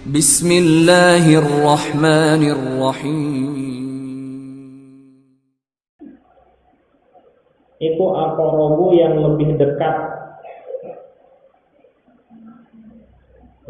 Bismillahirrahmanirrahim. Itu aqrabu yang lebih dekat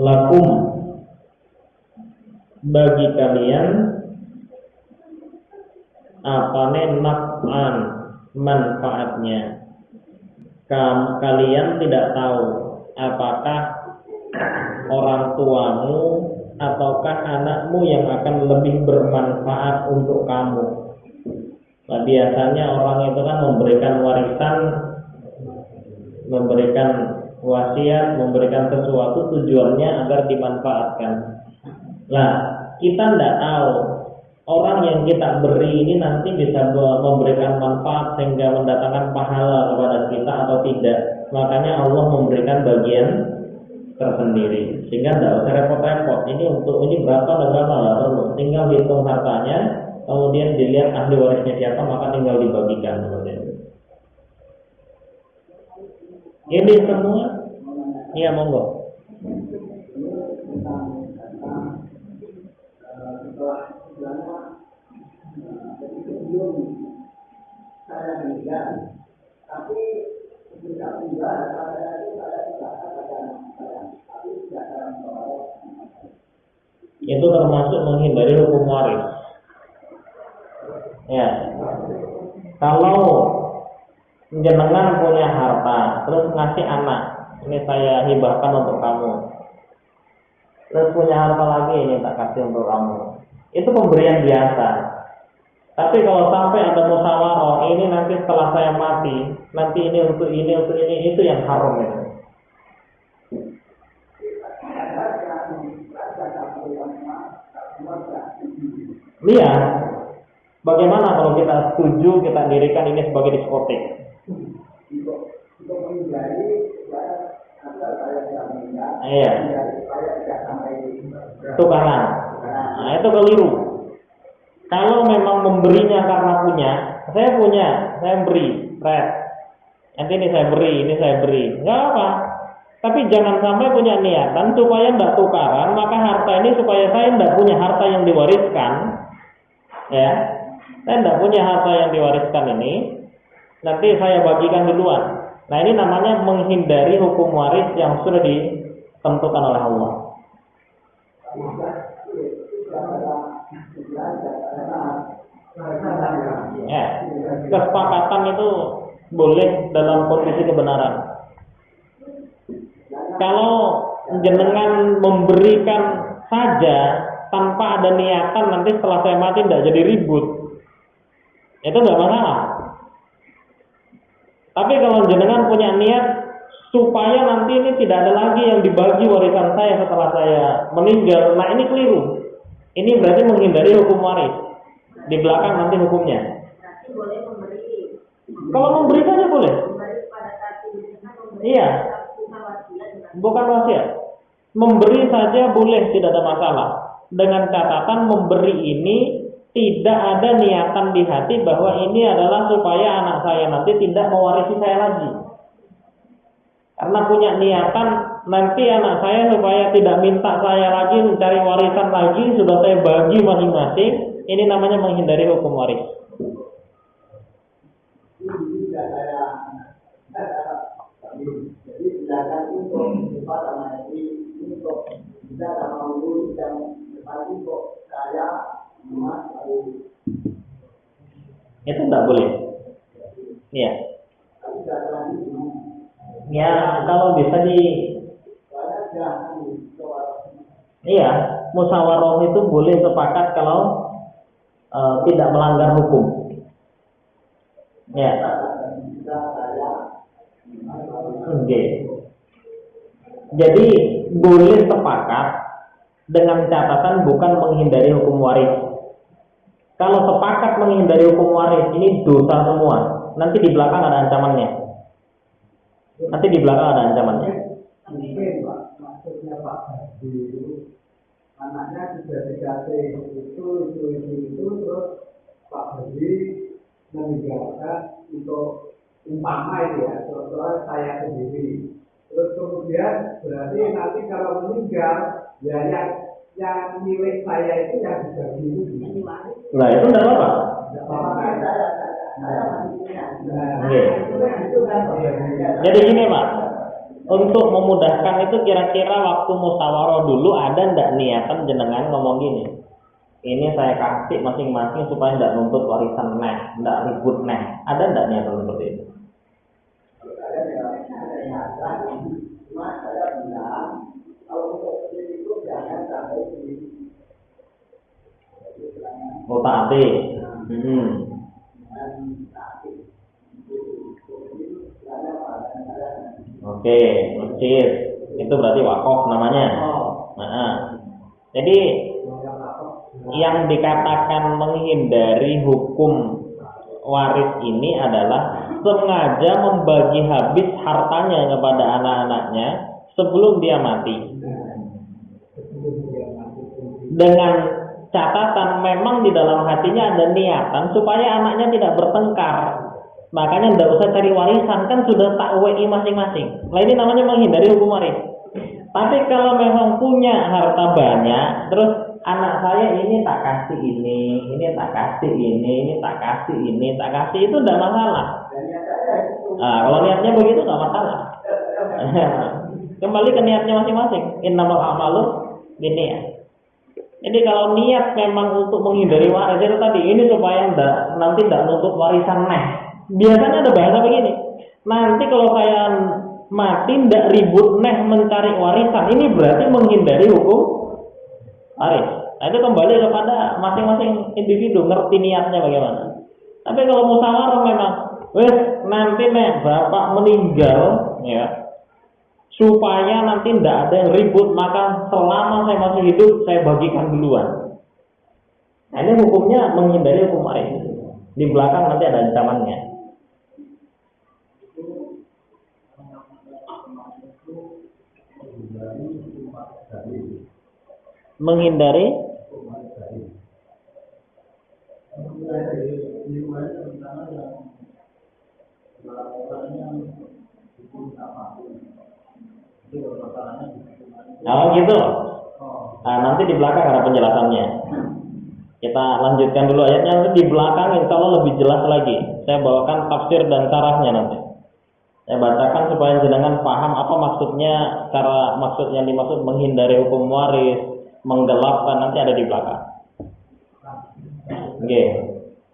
lakum bagi kalian apane naf'an manfaatnya. Kalian tidak tahu apakah orang tuamu ataukah anakmu yang akan lebih bermanfaat untuk kamu. Nah, biasanya orang itu kan memberikan warisan, memberikan wasiat, memberikan sesuatu tujuannya agar dimanfaatkan. Nah, kita tidak tahu orang yang kita beri ini nanti bisa memberikan manfaat sehingga mendatangkan pahala kepada kita atau tidak. Makanya Allah memberikan bagian tersendiri sehingga tidak usah repot-repot. Ini berapa dan berapa lah, tinggal hitung hartanya, kemudian dilihat ahli warisnya siapa, maka tinggal dibagikan. Ini semua, iya monggo. Saya meninggal, tapi ketika meninggal saya tidak katakan tapi tidak dalam itu termasuk menghindari hukum waris. Ya, kalau jenengan punya harta, terus ngasih anak, ini saya hibahkan untuk kamu. Terus punya harta lagi, ini tak kasih untuk kamu. Itu pemberian biasa. Tapi kalau sampai ada musyawarah, ini nanti setelah saya mati, nanti ini untuk ini, itu yang haram itu. Lihat, bagaimana kalau kita setuju kita dirikan ini sebagai diskotek? Iya. Tukaran. Nah, itu keliru. Kalau memang memberinya karena punya, saya beri, nanti ini saya beri, nggak apa. Tapi jangan sampai punya niatan supaya tidak tukaran, maka harta ini supaya saya tidak punya harta yang diwariskan, ya, saya tidak punya harta yang diwariskan ini, nanti saya bagikan duluan. Nah, ini namanya menghindari hukum waris yang sudah ditentukan oleh Allah. Ya, kesepakatan itu boleh dalam kondisi kebenaran. Kalau jenengan memberikan saja tanpa ada niatan nanti setelah saya mati tidak jadi ribut, itu tidak masalah. Tapi kalau jenengan punya niat supaya nanti ini tidak ada lagi yang dibagi warisan saya setelah saya meninggal, nah ini keliru. Ini berarti menghindari hukum waris. Di belakang nanti hukumnya. Berarti boleh memberi. Kalau memberi saja boleh. Memberi pada saat memberi. Iya. Bukan wasiat. Memberi saja boleh, tidak ada masalah. Dengan catatan memberi ini tidak ada niatan di hati bahwa ini adalah supaya anak saya nanti tidak mewarisi saya lagi. Karena punya niatan nanti anak saya supaya tidak minta saya lagi mencari warisan lagi, sudah saya bagi masing-masing. Ini namanya menghindari hukum waris. Jadi silakan untuk tidak mau yang kok saya emas itu tidak boleh. Iya. Ya kalau bisa iya, musyawarah itu boleh sepakat kalau tidak melanggar hukum. Ya. Okay. Jadi boleh sepakat dengan catatan bukan menghindari hukum waris. Kalau sepakat menghindari hukum waris ini dosa semua. Nanti di belakang ada ancamannya. Mungkin Pak, maksudnya Pak Haji anaknya sudah dikasih itu terus Pak Haji meninggalkan untuk umpama itu ya, soal saya sendiri. Terus kemudian berarti nanti kalau meninggal ya yang yang milik saya itu yang dibagi itu. Nah itu tidak apa-apa. Jadi gini Pak, untuk memudahkan itu kira-kira waktu musyawarah dulu ada ndak niatan jenengan ngomong gini, ini saya kasih masing-masing supaya ndak nuntut warisan neh, ndak ribut neh, ada ndak niatan seperti itu? Oh taati. Oke, masjid itu berarti wakaf namanya. Nah, jadi yang dikatakan menghindari hukum waris ini adalah sengaja membagi habis hartanya kepada anak-anaknya sebelum dia mati. Dengan catatan memang di dalam hatinya ada niatan supaya anaknya tidak bertengkar. Makanya tidak usah cari warisan, kan sudah tak WI masing-masing. Nah ini namanya menghindari hukum waris. Tapi kalau memang punya harta banyak, terus anak saya ini tak kasih ini tak kasih ini tak kasih ini, tak kasih, itu tidak masalah. Nah, kalau niatnya begitu tidak masalah. Kembali ke niatnya masing-masing. Innamal a'malu binniyat. Jadi kalau niat memang untuk menghindari waris itu tadi, ini supaya nanti tidak nuntut warisan neh. Biasanya ada bahasa begini, nanti kalau saya mati tidak ribut neh mencari warisan, ini berarti menghindari hukum waris. Nah itu kembali kepada masing-masing individu ngerti niatnya bagaimana. Tapi kalau musyawarah memang, nanti nih bapak meninggal ya, supaya nanti tidak ada yang ribut, maka selama saya masih hidup saya bagikan duluan. Nah ini hukumnya menghindari hukum waris. Di belakang nanti ada ancamannya. Menghindari gitu. Nah, nanti di belakang ada penjelasannya. Kita lanjutkan dulu ayatnya, nanti di belakang insya Allah lebih jelas lagi. Saya bawakan tafsir dan syarahnya nanti. Saya bacakan supaya jenengan paham apa maksudnya, maksud yang dimaksud menghindari hukum waris, menggelapkan, nanti ada di belakang. Oke.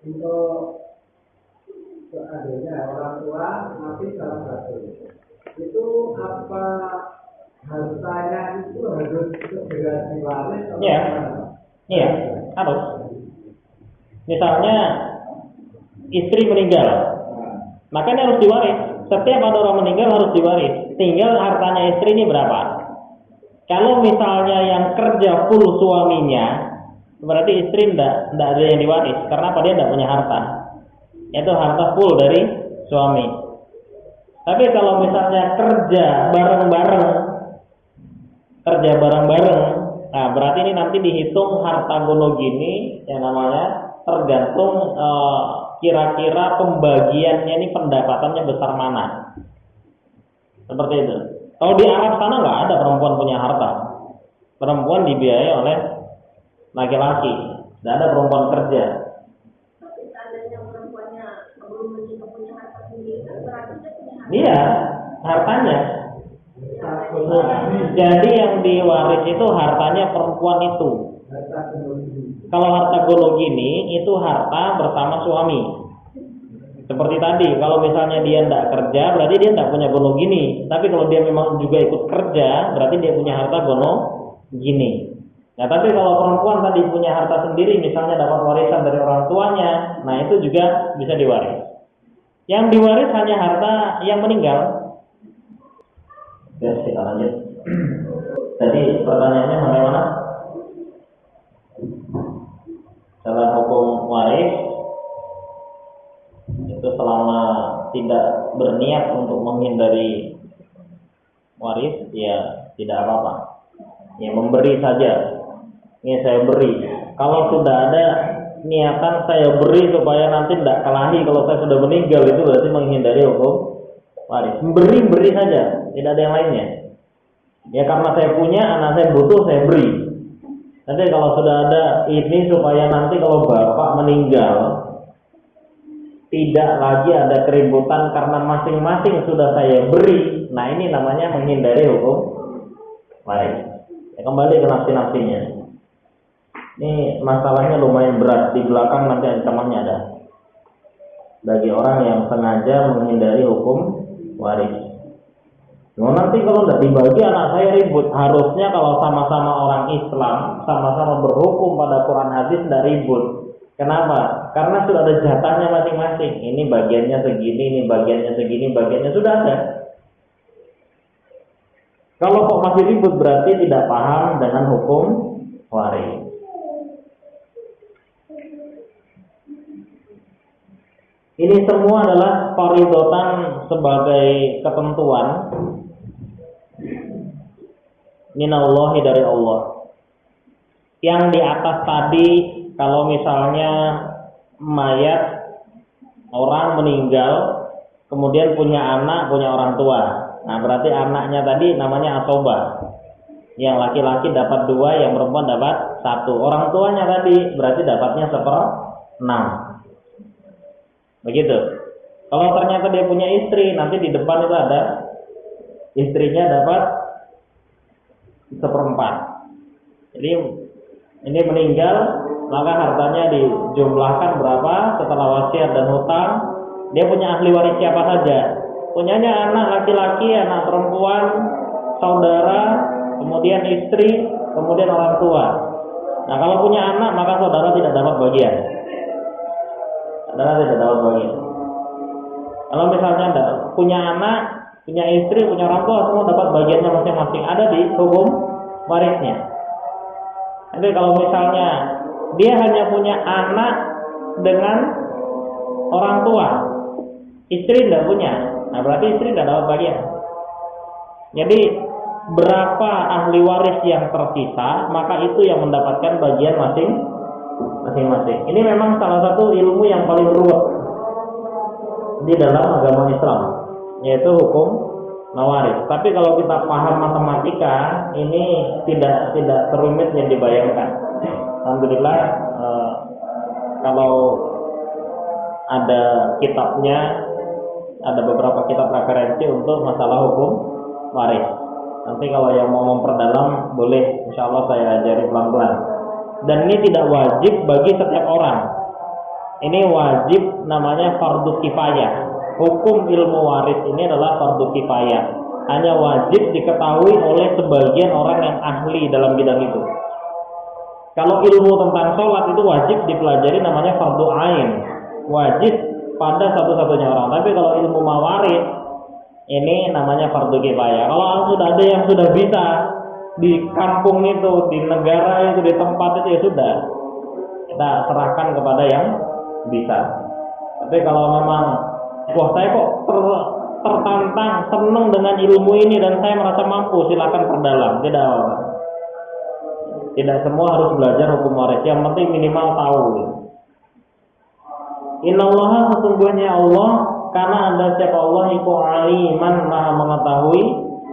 Untuk seandainya orang tua mati salah satu, itu apa hartanya itu harus segera diwaris? Iya, harus. Misalnya istri meninggal, makanya harus diwaris. Setiap ada orang meninggal harus diwaris. Tinggal hartanya istri ini berapa. Kalau misalnya yang kerja full suaminya, berarti istri tidak ada yang diwaris. Karena apa? Dia tidak punya harta. Itu harta full dari suami. Tapi kalau misalnya kerja bareng-bareng, nah berarti ini nanti dihitung harta gono gini, yang namanya tergantung kira-kira pembagiannya ini pendapatannya besar mana. Seperti itu. Kalau di Arab sana nggak ada perempuan punya harta. Perempuan dibiayai oleh laki-laki. Tidak ada perempuan kerja. Tapi seandainya perempuannya belum punya harta sendiri, berarti dia punya harta. Iya, hartanya. Jadi yang diwaris itu hartanya perempuan itu. Kalau harta gono gini itu harta bersama suami. Seperti tadi, kalau misalnya dia tidak kerja, berarti dia tidak punya gono gini. Tapi kalau dia memang juga ikut kerja, berarti dia punya harta gono gini. Nah, tapi kalau perempuan tadi punya harta sendiri, misalnya dapat warisan dari orang tuanya, nah itu juga bisa diwaris. Yang diwaris hanya harta yang meninggal. Ya, kita lanjut. Tadi pertanyaannya bagaimana? Dalam hukum waris itu selama tidak berniat untuk menghindari waris, ya tidak apa-apa. Ya memberi saja. Ini saya beri. Kalau sudah ada niatan saya beri supaya nanti tidak kelahi kalau saya sudah meninggal, itu berarti menghindari hukum waris. Beri saja, tidak ada yang lainnya. Ya karena saya punya, anak saya butuh, saya beri. Nanti kalau sudah ada ini supaya nanti kalau bapak meninggal tidak lagi ada keributan karena masing-masing sudah saya beri. Nah ini namanya menghindari hukum waris. Ya, kembali ke nafsi-nafsinya. Ini masalahnya lumayan berat. Di belakang nanti ancamannya ada. Bagi orang yang sengaja menghindari hukum waris. Nah, nanti kalau tidak dibagi anak saya ribut. Harusnya kalau sama-sama orang Islam, sama-sama berhukum pada Quran hadis tidak ribut. Kenapa? Karena sudah ada jatahnya masing-masing. Ini bagiannya segini, ini bagiannya segini, bagiannya sudah ada. Kalau kok masih ribut berarti tidak paham dengan hukum waris. Ini semua adalah faridotan sebagai ketentuan minallahi dari Allah. Yang di atas tadi, kalau misalnya mayat orang meninggal kemudian punya anak, punya orang tua. Nah, berarti anaknya tadi namanya asobah. Yang laki-laki dapat 2, yang perempuan dapat 1. Orang tuanya tadi berarti dapatnya 1/6. Begitu. Kalau ternyata dia punya istri, nanti di depan itu ada istrinya dapat 1/4. Jadi ini meninggal, maka hartanya dijumlahkan berapa setelah wasiat dan hutang. Dia punya ahli waris siapa saja. Punyanya anak laki-laki, anak perempuan, saudara, kemudian istri, kemudian orang tua. Nah, kalau punya anak maka saudara tidak dapat bagian. Saudara tidak dapat bagian. Kalau misalnya punya anak, punya istri, punya orang tua, semua dapat bagiannya masing-masing. Ada di hukum warisnya. Jadi kalau misalnya dia hanya punya anak dengan orang tua, istri tidak punya, nah berarti istri tidak dapat bagian. Jadi berapa ahli waris yang tersisa, maka itu yang mendapatkan bagian masing-masing. Ini memang salah satu ilmu yang paling ruwet di dalam agama Islam, yaitu hukum mawaris. Tapi kalau kita paham matematika, ini tidak serumit yang dibayangkan. Alhamdulillah, kalau ada kitabnya, ada beberapa kitab referensi untuk masalah hukum waris. Nanti kalau yang mau memperdalam boleh, insya Allah saya ajari pelan-pelan. Dan ini tidak wajib bagi setiap orang. Ini wajib, namanya fardu kifayah. Hukum ilmu waris ini adalah fardu kifayah. Hanya wajib diketahui oleh sebagian orang yang ahli dalam bidang itu. Kalau ilmu tentang sholat itu wajib dipelajari, namanya fardu ain. Wajib pada satu-satunya orang. Tapi kalau ilmu mawaris ini namanya fardu kifayah. Kalau sudah ada yang sudah bisa di kampung itu, di negara itu, di tempat itu, ya sudah, kita serahkan kepada yang bisa. Tapi kalau memang wah saya kok tertantang, senang dengan ilmu ini dan saya merasa mampu, silakan perdalam. Tidak semua harus belajar hukum waris, yang penting minimal tahu. Innallaha, sesungguhnya Allah, karena ada siapa Allah iku aliman, maha mengetahui,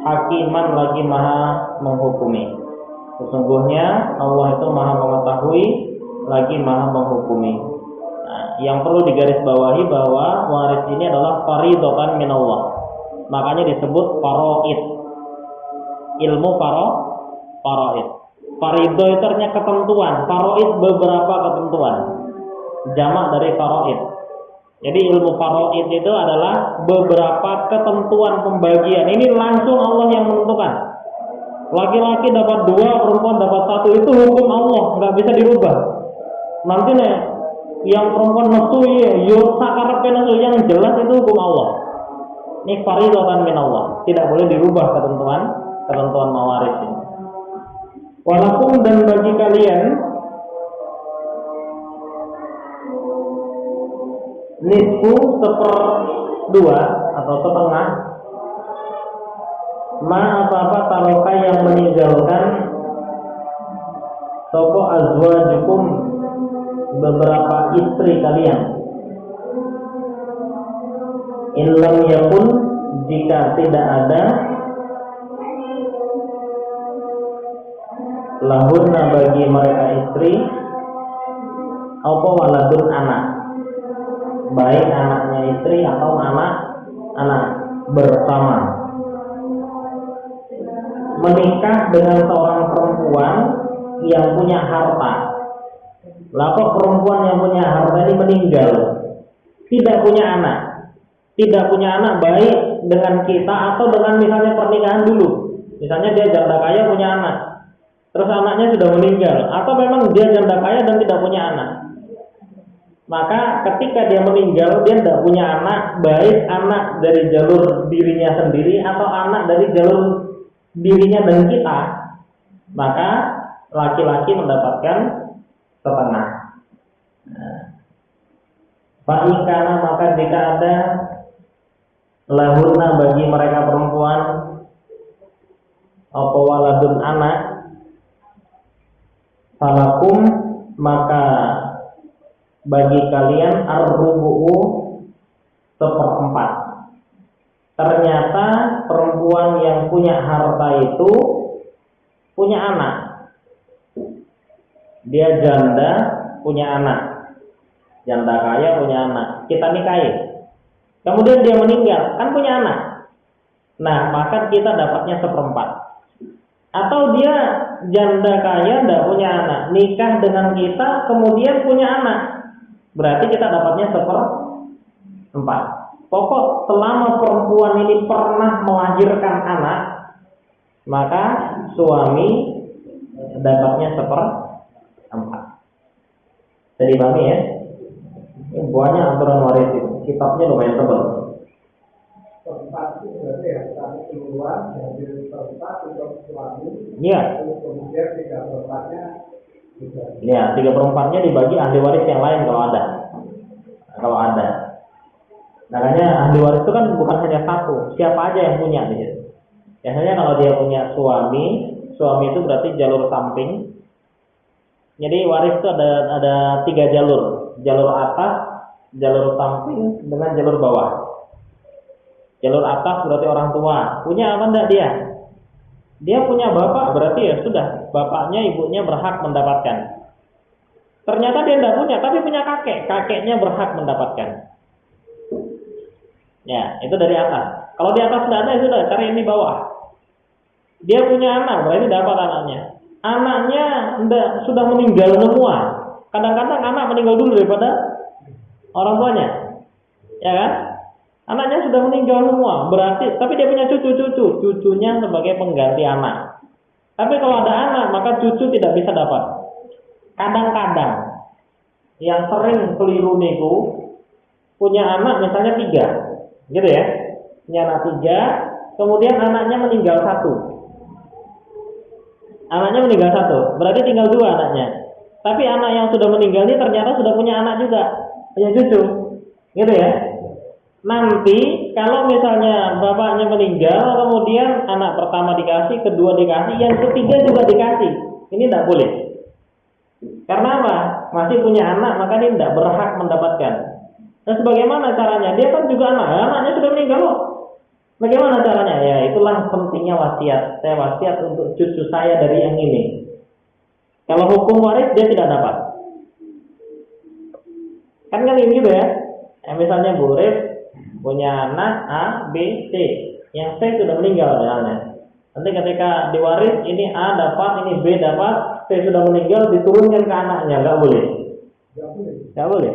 hakiman, lagi maha menghukumi. Sesungguhnya Allah itu maha mengetahui, lagi maha menghukumi. Nah, yang perlu digarisbawahi bahwa waris ini adalah faridatan minallah. Makanya disebut faraid. Ilmu faraid. Farido itu artinya ketentuan. Faraid beberapa ketentuan. Jamak dari faraid. Jadi ilmu faraid itu adalah beberapa ketentuan pembagian. Ini langsung Allah yang menentukan. Laki-laki dapat 2, perempuan dapat 1, itu hukum Allah, nggak bisa dirubah. Nanti nih yang perempuan nesu yo sakarep nesu, yang jelas itu hukum Allah. Ini faridatan min Allah, tidak boleh dirubah ketentuan mawaris ini. Walaupun dan bagi kalian nisfu 1/2 atau setengah ma apa-apa taroka yang meninggalkan sapa azwajukum beberapa istri kalian. Illam yakun, jika tidak ada lahunna bagi mereka istri apa waladun anak, baik anaknya istri atau anak bersama. Menikah dengan seorang perempuan yang punya harta. Lah kok perempuan yang punya harta ini meninggal, tidak punya anak baik dengan kita atau dengan misalnya pernikahan dulu. Misalnya dia janda kaya punya anak, terus anaknya sudah meninggal, atau memang dia janda kaya dan tidak punya anak. Maka ketika dia meninggal, dia tidak punya anak, baik anak dari jalur dirinya sendiri atau anak dari jalur dirinya dan kita, maka laki-laki mendapatkan setengah. Fa'ikana maka jika ada lahunna bagi mereka perempuan apa waladun anak, falakum maka bagi kalian ar-rubu'u seperempat. Ternyata perempuan yang punya harta itu punya anak. Dia janda punya anak, janda kaya punya anak, kita nikahi. Kemudian dia meninggal, kan punya anak. Nah, maka kita dapatnya seperempat. Atau dia janda kaya tidak punya anak, nikah dengan kita, kemudian punya anak, berarti kita dapatnya seperempat. Pokok selama perempuan ini pernah melahirkan anak, maka suami dapatnya seperempat. Jadi pahami ya? Ini banyak aturan waris itu. Kitabnya lumayan tebal. Seperempat itu berarti ya satu keluar dari seperempat untuk suami. Iya. Kemudian 3/4-nya juga. Ya, 3/4-nya dibagi ahli waris yang lain kalau ada. Kalau ada. Makanya ahli waris itu kan bukan hanya satu, siapa aja yang punya gitu. Biasanya kalau dia punya suami itu berarti jalur samping. Jadi waris itu ada 3 jalur, jalur atas, jalur samping, dengan jalur bawah. Jalur atas berarti orang tua, punya apa enggak dia? Dia punya bapak, berarti ya sudah, bapaknya ibunya berhak mendapatkan. Ternyata dia tidak punya, tapi punya kakeknya berhak mendapatkan. Ya, itu dari atas. Kalau di atas tidak ada, ya sudah, cari ini bawah. Dia punya anak, berarti dapat anaknya. Anaknya sudah meninggal semua. Kadang-kadang anak meninggal dulu daripada orang tuanya, ya kan? Anaknya sudah meninggal semua, berarti, tapi dia punya cucunya sebagai pengganti anak. Tapi kalau ada anak, maka cucu tidak bisa dapat. Kadang-kadang yang sering keliru niku punya anak misalnya 3, gitu ya, punya anak 3, kemudian anaknya meninggal 1. Anaknya meninggal 1, berarti tinggal 2 anaknya. Tapi anak yang sudah meninggal ini ternyata sudah punya anak juga, punya cucu, gitu ya. Nanti kalau misalnya bapaknya meninggal, kemudian anak pertama dikasih, kedua dikasih, yang ketiga juga dikasih, ini tidak boleh. Karena apa? Masih punya anak, maka dia tidak berhak mendapatkan. Dan sebagaimana caranya? Dia kan juga anaknya sudah meninggal loh. Bagaimana caranya? Ya itulah pentingnya wasiat. Saya wasiat untuk cucu saya dari yang ini. Kalau hukum waris dia tidak dapat. Kan ini gitu ya. Misalnya Bu Rif punya anak A, B, C. Yang C sudah meninggal misalnya. Nanti ketika diwaris ini A dapat, ini B dapat, C sudah meninggal, diturunkan ke anaknya, nggak boleh. Nggak boleh.